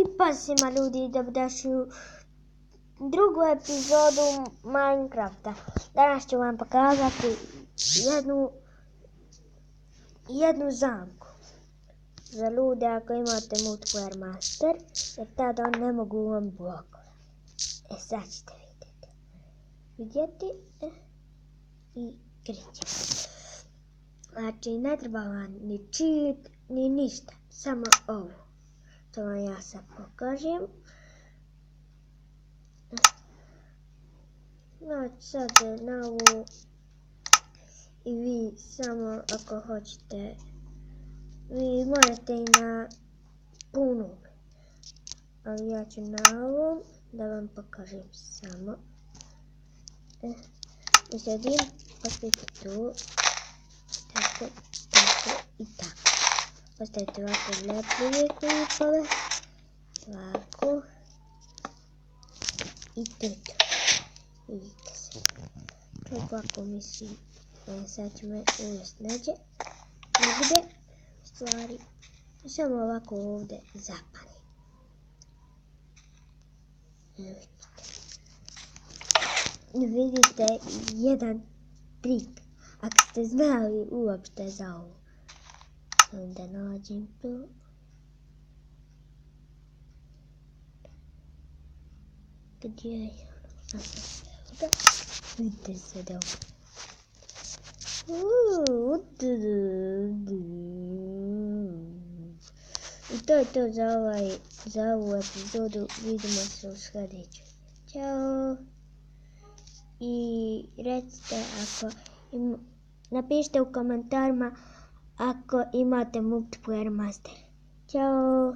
Pozdrav svima ljudi, dobrodošli u drugu epizodu Minecrafta. Danas ću vam pokazati jednu zamku za ljude ako imate multiplayer master, jer tada on ne mogu vam blokove. Sad ćete vidjeti i kriće. Znači ne treba vam ni cheat ni ništa, samo ovo. To vam ja sad pokažem. Znači sad na ovo i vi samo ako hoćete, vi možete i na punu, ali ja ću na ovom da vam pokažem samo. I sredim, postavite tu, tako i tako. Postavite ovako lepljive klipove, ovako i tuto. Vidite se. To ovako misli, sad ću me uvesti negdje, stvari, samo ovako ovdje zapali. Vidite jedan trik, ako ste znali uopšte za ovo. Da nađem to. Gdje je? Vidite se da i to je to za ovu epizodu. Vidimo se u sljedećoj. Ćao. I recite napišite u komentarima ako imate multiplayer master. Ćao.